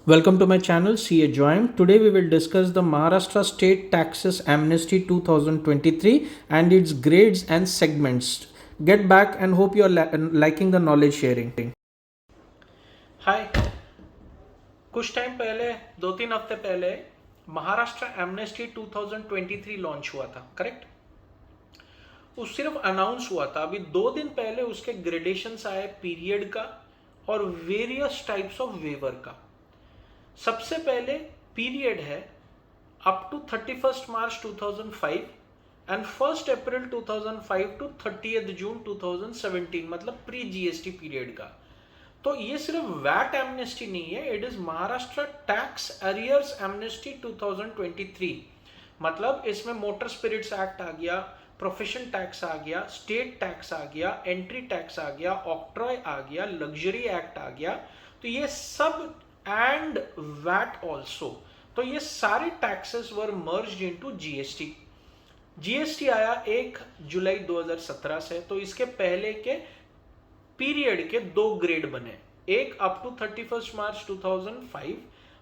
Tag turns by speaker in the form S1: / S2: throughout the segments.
S1: Welcome to my channel CA Joim. Today we will discuss the Maharashtra State Taxes Amnesty 2023 and its grades and segments. Get back and hope you are liking the knowledge sharing. Hi. कुछ time पहले 2-3 हफ्ते पहले Maharashtra amnesty 2023 launch हुआ था, correct? वो सिर्फ announce हुआ था. अभी 2 दिन पहले उसके ग्रेडेशंस आए पीरियड का और वेरियस टाइप्स ऑफ वेवर का. सबसे पहले पीरियड है up to 31st March 2005 and 1st April 2005 to 30th June 2017, मतलब प्री जीएसटी पीरियड का. तो ये सिर्फ वैट एमनेस्टी नहीं है, it is Maharashtra tax arrears amnesty 2023. मतलब इसमें मोटर स्पिरिट्स एक्ट आ गया, प्रोफेशन टैक्स आ गया, स्टेट टैक्स आ गया, एंट्री टैक्स आ गया, ऑक्ट्रॉय आ गया, लग्जरी एक्ट आ गया. तो ये सब एंड वैट ऑल्सो. तो ये सारे टैक्सेस वर मर्ज्ड इनटू जीएसटी. जीएसटी आया 1 जुलाई 2017 से. तो इसके पहले के पीरियड के 2 ग्रेड बने, एक अप टू 31st मार्च 2005,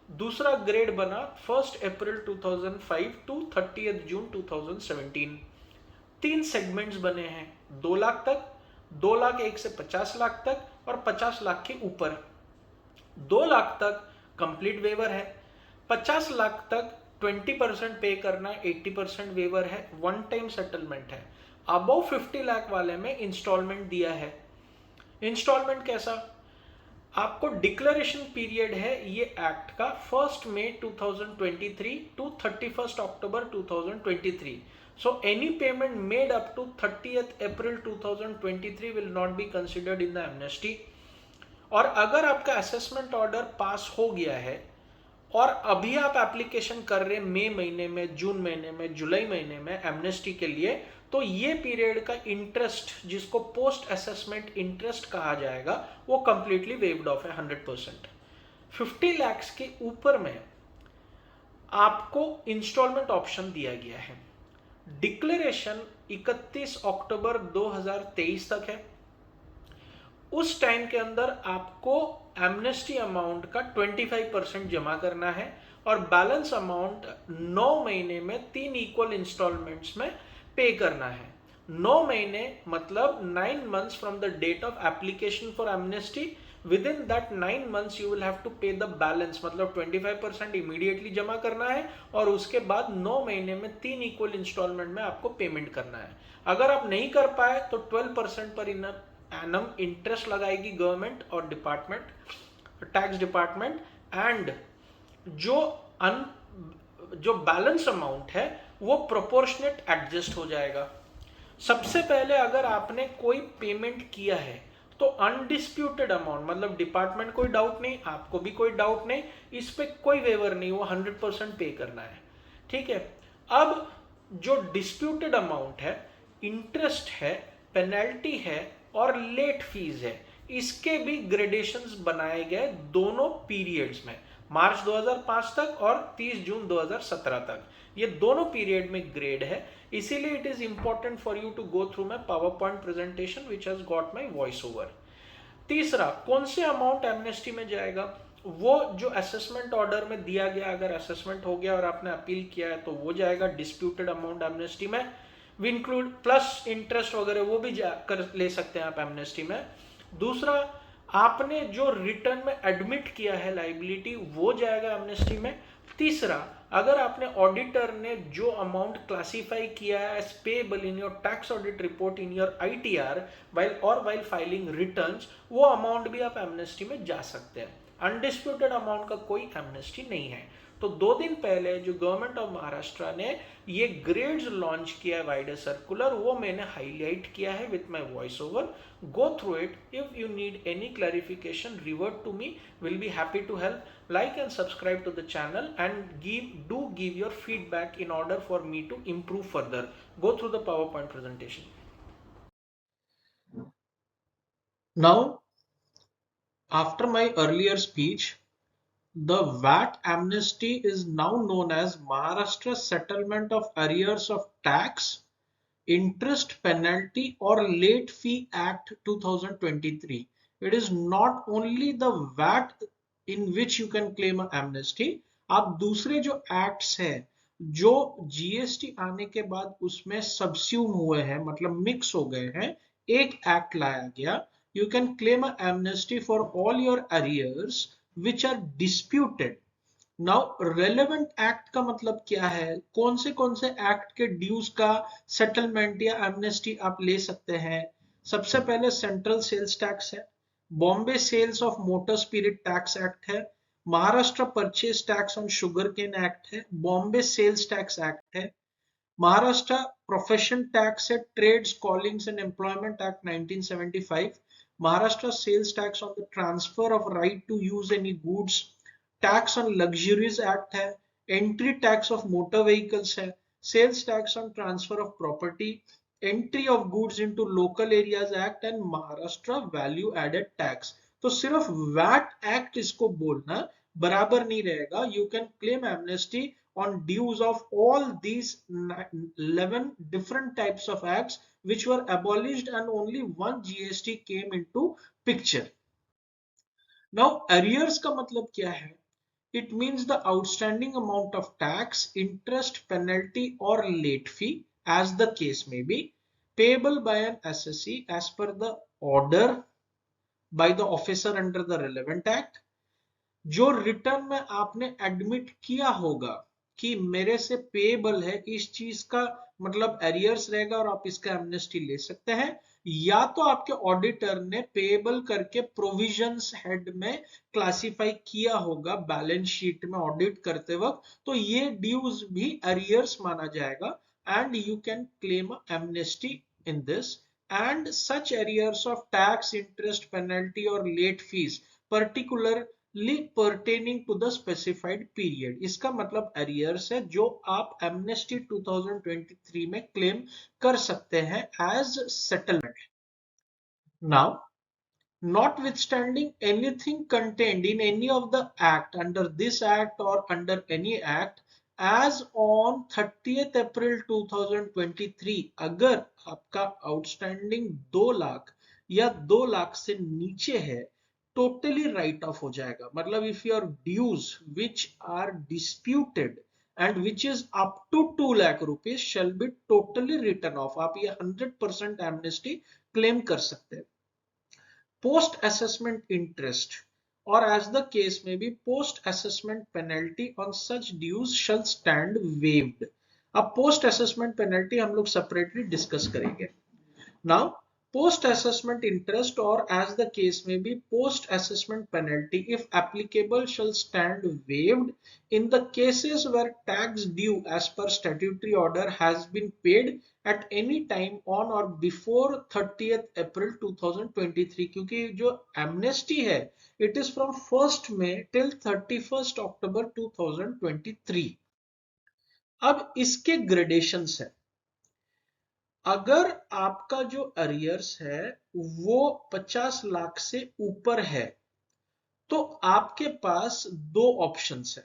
S1: दूसरा ग्रेड बना 1st April 2005 to 30th June 2017. 3 segments बने हैं, 2 लाख तक, 2 लाख 1 से 50 लाख तक और 50 लाख के ऊपर. 2 लाख तक कंप्लीट वेवर है, 50 लाख तक 20% पे करना है, 80% वेवर है, वन टाइम सेटलमेंट है. अबव 50 लाख वाले में इंस्टॉलमेंट दिया है. इंस्टॉलमेंट कैसा? आपको डिक्लेरेशन पीरियड है ये एक्ट का 1st May 2023 to 31st October 2023. So any payment made up to 30th April 2023 will not be considered in the amnesty. और अगर आपका असेसमेंट ऑर्डर पास हो गया है और अभी आप एप्लीकेशन कर रहे हैं मई महीने में, जून महीने में, जुलाई महीने में एमनेस्टी के लिए, तो ये पीरियड का इंटरेस्ट, जिसको पोस्ट असेसमेंट इंटरेस्ट कहा जाएगा, वो कंप्लीटली वेव्ड ऑफ है 100%. 50 लाख के ऊपर में आपको इंस्टॉलमेंट ऑप्शन दिया गया है. डिक्लेरेशन 31 अक्टूबर 2023 तक है. उस टाइम के अंदर आपको एमनेस्टी अमाउंट का 25% जमा करना है और बैलेंस अमाउंट 9 महीने में 3 इक्वल इंस्टॉलमेंट्स में पे करना है. 9 महीने मतलब 9 months from the date of application for amnesty. Within that 9 months you will have to pay the balance, मतलब 25% इमीडिएटली जमा करना है और उसके बाद 9 महीने में 3 इक्वल इंस्टॉलमेंट में आपको पेमेंट करना है. अगर आप नहीं कर पाए तो 12% पर एनम इंटरेस्ट लगाएगी गवर्नमेंट और डिपार्टमेंट, टैक्स डिपार्टमेंट. एंड जो बैलेंस अमाउंट है वो प्रोपोर्शनेट एडजस्ट हो जाएगा. सबसे पहले अगर आपने कोई पेमेंट किया है तो अनडिस्प्यूटेड अमाउंट, मतलब डिपार्टमेंट कोई डाउट नहीं, आपको भी कोई डाउट नहीं, इस पे कोई वेवर नहीं, वो 100% पे करना है. ठीक है. अब जो डिस्प्यूटेड अमाउंट है, इंटरेस्ट है, पेनल्टी है और लेट फीस है, इसके भी ग्रेडेशंस बनाए गए दोनों पीरियड्स में, मार्च 2005 तक और 30 जून 2017 तक. ये दोनों पीरियड में ग्रेड है. इसीलिए it is important for you to go through my power point presentation which has got my voice over. तीसरा, कौन से अमाउंट एमनेस्टी में जाएगा? वो जो असेसमेंट ऑर्डर में दिया गया, अगर असेसमेंट हो गया और आपने अपील किया है तो वो जाएगा डिस्प्यूटेड अमाउंट एमनेस्टी में. वी इंक्लूड प्लस इंटरेस्ट वगैरह वो भी कर ले सकते हैं आप एमनेस्टी में. दूसरा, आपने जो रिटर्न में एडमिट किया है लाइबिलिटी, वो जाएगा एमनेस्टी में. तीसरा, अगर आपने ऑडिटर ने जो अमाउंट क्लासिफाई किया है as payable in your tax audit report in your ITR while filing returns, वो अमाउंट भी आप एमनेस्टी में जा सकते हैं. अनडिस्प्यूटेड अमाउंट का कोई एमनेस्टी नहीं है. तो 2 दिन पहले जो गवर्नमेंट ऑफ महाराष्ट्र ने ये ग्रेड्स लॉन्च किया है वाइडर सर्कुलर, वो मैंने हाईलाइट किया है with my voice over. Go through it. If you need any clarification, revert to me, will be happy to help. Like and subscribe to the channel and give your feedback in order for me to improve further. Go through the PowerPoint presentation. Now, after my earlier speech, the VAT amnesty is now known as Maharashtra Settlement of Arrears of Tax, Interest, Penalty or Late Fee Act 2023. It is not only the VAT in which you can claim a amnesty. आप दूसरे जो acts हैं जो GST आने के बाद उसमें सबस्यूम हुए हैं, मतलब मिक्स हो गए हैं, एक एक्ट लाया गया, you can claim a amnesty for all your arrears which are disputed. Now relevant act का मतलब क्या है, कौन से एक्ट के ड्यूज का सेटलमेंट या एमनेस्टी आप ले सकते हैं? सबसे पहले सेंट्रल सेल्स टैक्स है, Bombay sales of motor spirit tax act है, Maharashtra purchase tax on sugar cane act है, बॉम्बे सेल्स टैक्स एक्ट है, महाराष्ट्र प्रोफेशन टैक्स है, trades callings and employment act 1975, Maharashtra sales tax on the transfer of right to use any goods, tax on luxuries act है, entry tax of motor vehicles है, sales tax on transfer of property, entry of goods into local areas act and Maharashtra value added tax. तो सिर्फ VAT act इसको बोलना बराबर नहीं रहेगा। You can claim amnesty on dues of all these 11 different types of acts which were abolished and only one GST came into picture. Now arrears का मतलब क्या है? It means the outstanding amount of tax, interest, penalty or late fee as the case may be payable by an assessee as per the order by the officer under the relevant act, जो return में आपने admit किया होगा कि मेरे से payable है, इस चीज का मतलब एरियर्स रहेगा और आप इसका एमनेस्टी ले सकते हैं, या तो आपके ऑडिटर ने पेएबल करके प्रोविजंस हेड में क्लासिफाई किया होगा बैलेंस शीट में ऑडिट करते वक्त, तो ये ड्यूज भी एरियर्स माना जाएगा and you can claim amnesty in this. And such arrears of tax, interest, penalty और late fees particular pertaining to the specified period, इसका मतलब अरियर्स है जो आप एमनेस्टी 2023 में क्लेम कर सकते हैं as settlement. Now notwithstanding anything contained in any of the act under this act or under any act as on 30th April 2023, अगर आपका आउटस्टैंडिंग 2 लाख या 2 लाख से नीचे है, टोटली राइट ऑफ हो जाएगा। मतलब if your dues which are disputed and which is up to 2 lakh rupees shall be totally written off, आप ये 100% एमनेस्टी क्लेम कर सकते हैं। पोस्ट असेसमेंट इंटरेस्ट और एज द केस में भी post assessment penalty on such dues shall stand waived. अब post assessment penalty हम लोग सेपरेटली डिस्कस करेंगे। Now post assessment interest or as the case may be post assessment penalty if applicable shall stand waived in the cases where tax due as per statutory order has been paid at any time on or before 30th April 2023, क्योंकि जो amnesty है it is from 1st May till 31st October 2023। अब इसके gradations है। अगर आपका जो arrears है वो 50 लाख से ऊपर है तो आपके पास 2 ऑप्शंस है।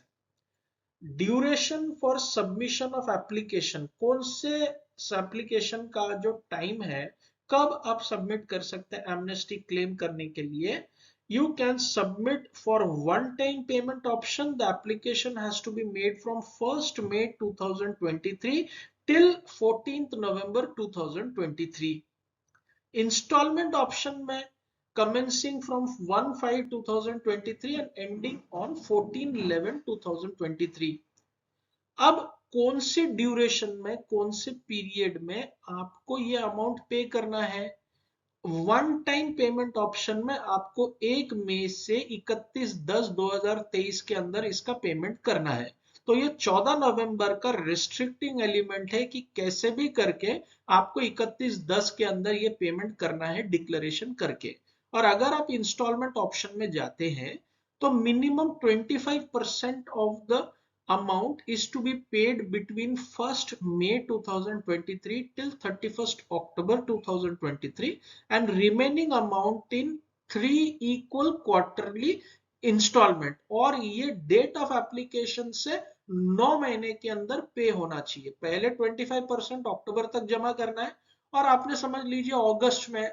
S1: Duration for submission of application, कौन से एप्लीकेशन का जो टाइम है, कब आप सबमिट कर सकते हैं एमनेस्टी क्लेम करने के लिए। You can submit for one-time payment option. The application has to be made from 1st May 2023 till 14th November 2023. Installment option में commencing from 1/5/2023 and ending on 14/11/2023. अब कौन से ड्यूरेशन में, कौन से पीरियड में आपको ये अमाउंट पे करना है? वन टाइम पेमेंट ऑप्शन में आपको 1 मई से 31/10/2023 के अंदर इसका पेमेंट करना है। तो ये 14 नवंबर का रिस्ट्रिक्टिंग एलिमेंट है कि कैसे भी करके आपको 31/10 के अंदर ये पेमेंट करना है डिक्लेरेशन करके। और अगर आप इंस्टॉलमेंट ऑप्शन में जाते हैं तो minimum 25% of the amount is to be paid between 1st May 2023 till 31st October 2023 and remaining amount in 3 equal quarterly installment। और ये डेट ऑफ एप्लीकेशन से 9 महीने के अंदर पे होना चाहिए। पहले 25% अक्टूबर तक जमा करना है और आपने समझ लीजिए अगस्त में,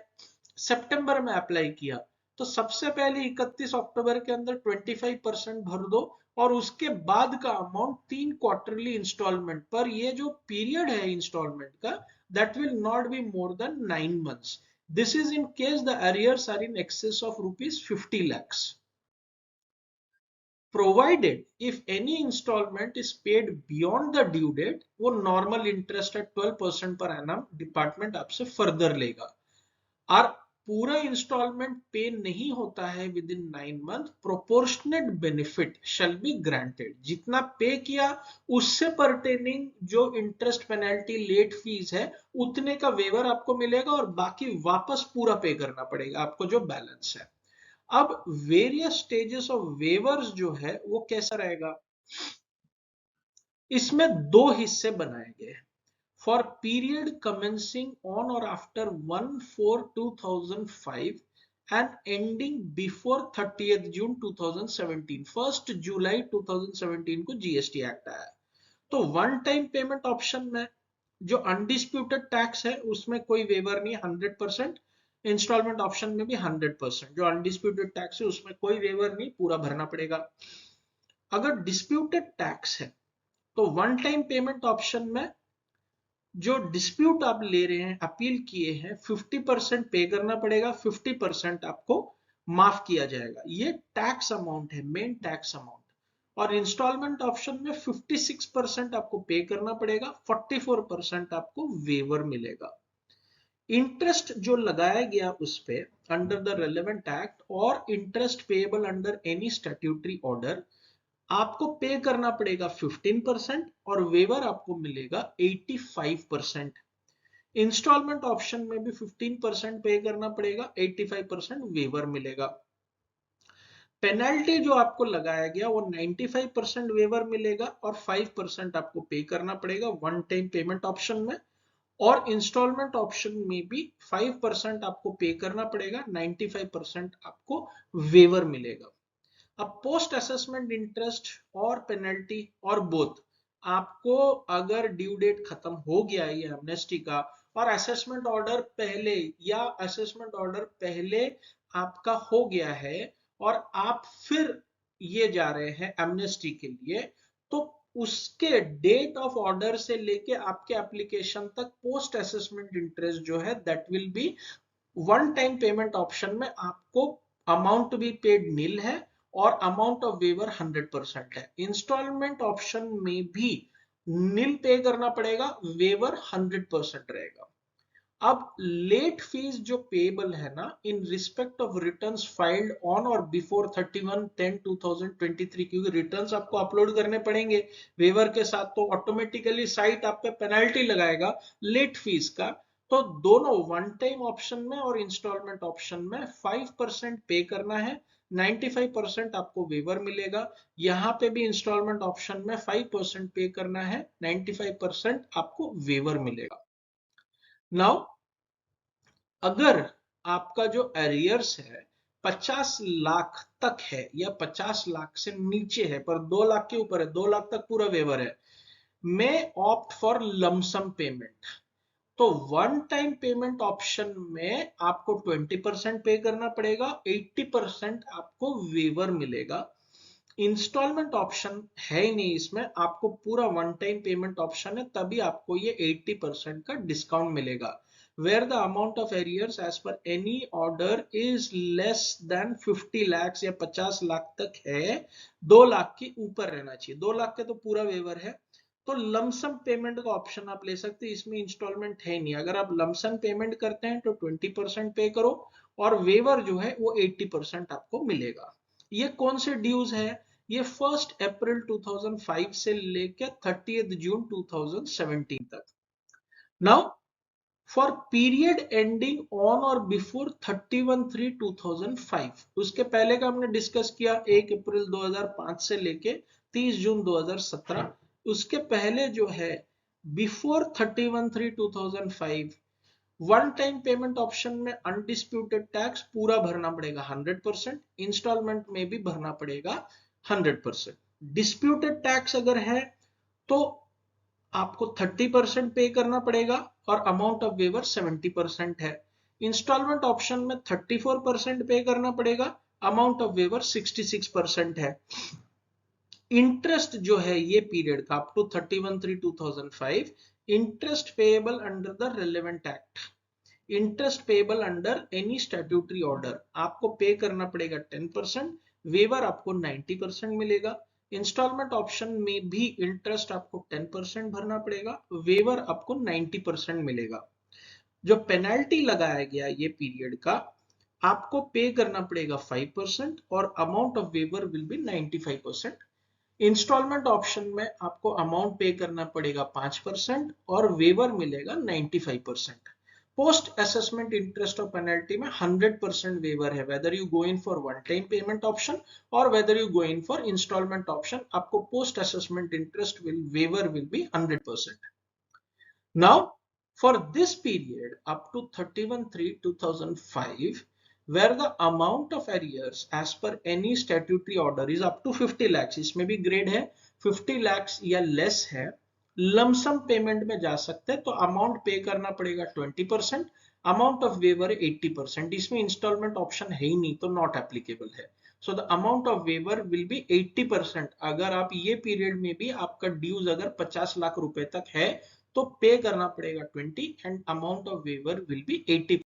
S1: सितंबर में अप्लाई किया तो सबसे पहले 31 अक्टूबर के अंदर 25% भर दो और उसके बाद का अमाउंट 3 क्वार्टरली इंस्टॉलमेंट पर, ये जो पीरियड है इंस्टॉलमेंट का, that will not be more than 9 months. This is in case the arrears are in excess of rupees 50 lakhs. Provided if any installment is paid beyond the due date, वो normal interest at 12% per annum department आपसे further लेगा। और पूरा instalment पे नहीं होता है with in 9 month, proportionate benefit shall be granted. जितना पे किया उससे परटेनिंग जो इंटरेस्ट पेनल्टी लेट फीस है उतने का वेवर आपको मिलेगा और बाकी वापस पूरा पे करना पड़ेगा आपको जो बैलेंस है। अब वेरियस स्टेजेस ऑफ वेवर्स जो है वो कैसा रहेगा, इसमें दो हिस्से बनाए गए हैं। फॉर पीरियड कमेंसिंग ऑन और after 1/4/2005 and ending before 30th June 2017, 1 जुलाई 2017 को जीएसटी एक्ट आया। तो वन टाइम पेमेंट ऑप्शन में जो अनडिस्प्यूटेड टैक्स है उसमें कोई वेवर नहीं, 100%। इंस्टॉलमेंट ऑप्शन में भी 100%। जो अनडिस्प्यूटेड टैक्स है उसमें कोई वेवर नहीं, पूरा भरना पड़ेगा। अगर डिस्प्यूटेड टैक्स है तो वन टाइम पेमेंट ऑप्शन में जो डिस्प्यूट आप ले रहे हैं, अपील किए हैं, 50% पे करना पड़ेगा, 50% आपको माफ किया जाएगा। ये टैक्स अमाउंट है, मेन टैक्स अमाउंट। और इंस्टॉलमेंट ऑप्शन में 56% आपको पे करना पड़ेगा, 44% आपको वेवर मिलेगा। इंटरेस्ट जो लगाया गया उस पे अंडर द रेलेवेंट एक्ट और interest payable under any statutory order आपको पे करना पड़ेगा 15% और वेवर आपको मिलेगा 85%। इंस्टॉलमेंट ऑप्शन में भी 15% पे करना पड़ेगा, 85% वेवर मिलेगा। पेनल्टी जो आपको लगाया गया वो 95% वेवर मिलेगा और 5% आपको पे करना पड़ेगा वन टाइम पेमेंट ऑप्शन में। और इंस्टॉलमेंट ऑप्शन में भी 5% आपको पे करना पड़ेगा, 95% आपको वेवर मिलेगा। अब पोस्ट असेसमेंट इंटरेस्ट और पेनल्टी और बोथ, आपको अगर ड्यू डेट खत्म हो गया है ये एमनेस्टी का और असेसमेंट ऑर्डर पहले या असेसमेंट ऑर्डर पहले आपका हो गया है और आप फिर ये जा रहे हैं एमनेस्टी के लिए, तो उसके डेट ऑफ ऑर्डर से लेके आपके एप्लीकेशन तक पोस्ट असेसमेंट इंटरेस्ट जो है that will be one time payment option में आपको अमाउंट भी पेड नील है और अमाउंट ऑफ वेवर 100% है। इंस्टॉलमेंट ऑप्शन में भी नील पे करना पड़ेगा, वेवर 100% रहेगा। अब लेट फीस जो पेएबल है ना in respect of returns filed on और बिफोर 31/10/2023, क्योंकि रिटर्न्स आपको अपलोड करने पड़ेंगे वेवर के साथ, तो ऑटोमेटिकली साइट आप पे पेनल्टी लगाएगा लेट फीस का। तो दोनों वन टाइम ऑप्शन में और इंस्टॉलमेंट ऑप्शन में 5% पे करना है, 95% आपको वेवर मिलेगा। यहां पे भी इंस्टॉलमेंट ऑप्शन में 5% पे करना है, 95% आपको वेवर मिलेगा। नाउ अगर आपका जो एरियर्स है 50 लाख तक है या 50 लाख से नीचे है पर 2 लाख के ऊपर है, 2 लाख तक पूरा वेवर है, मैं ऑप्ट फॉर लमसम पेमेंट। तो वन टाइम पेमेंट ऑप्शन में आपको 20% पे करना पड़ेगा, 80% आपको वेवर मिलेगा। इंस्टॉलमेंट ऑप्शन है ही नहीं इसमें, आपको पूरा वन टाइम पेमेंट ऑप्शन है, तभी आपको ये 80% का डिस्काउंट मिलेगा। where the amount of arrears as per any order is less than 50 lakhs या 50 लाख तक है, 2 लाख के ऊपर रहना चाहिए। 2 लाख के तो पूरा वेवर है, तो लमसम पेमेंट का ऑप्शन आप ले सकते हैं, इसमें इंस्टॉलमेंट है नहीं। अगर आप लमसम पेमेंट करते हैं तो 20% पे करो और वेवर जो है वो 80% आपको मिलेगा। ये कौन से ड्यूज है, ये 1 अप्रैल 2005 से लेकर 30th June 2017 तक। Now for period ending on और बिफोर 31/3/2005, उसके पहले का हमने डिस्कस किया 1 अप्रैल 2005 से लेके 30 जून 2017। उसके पहले जो है before 31/3/2005, one time payment option में अनडिस्प्यूटेड टैक्स पूरा भरना पड़ेगा 100%, इंस्टॉलमेंट में भी भरना पड़ेगा 100%। डिस्प्यूटेड टैक्स अगर है तो आपको 30% पे करना पड़ेगा और अमाउंट ऑफ वेवर 70% है। इंस्टॉलमेंट ऑप्शन में 34% पे करना पड़ेगा, अमाउंट ऑफ वेवर 66% है। इंटरेस्ट जो है ये पीरियड का up to 31/3/2005, interest payable under the relevant act, interest payable under any statutory order, आपको पे करना पड़ेगा 10%, वेवर आपको 90% मिलेगा। इंस्टॉलमेंट ऑप्शन में भी इंटरेस्ट आपको 10% भरना पड़ेगा, वेवर आपको 90% मिलेगा। जो पेनल्टी लगाया गया ये पीरियड का, आपको पे करना पड़ेगा 5% और amount of waiver will be 95%। Installment option में आपको अमाउंट पे करना पड़ेगा 5% और वेवर मिलेगा 95%। पोस्ट असेसमेंट इंटरेस्ट और पेनल्टी में 100% वेवर है, whether you go in for one time payment option और whether you go in for instalment option, आपको post assessment interest waiver will be 100%। Now, for this period up to 31/3/2005, where the amount of arrears as per any statutory order is up to 50 lakhs, इसमें भी grade है 50 lakhs या less है, lump sum payment में जा सकते हैं, तो अमाउंट पे करना पड़ेगा 20%, अमाउंट ऑफ वेवर 80%, इसमें इंस्टॉलमेंट ऑप्शन है ही नहीं तो नॉट एप्लीकेबल है। So the amount of waiver will be 80%। अगर आप ये पीरियड में भी आपका ड्यूज अगर 50 लाख रुपए तक है तो पे करना पड़ेगा 20 and amount of waiver will be 80।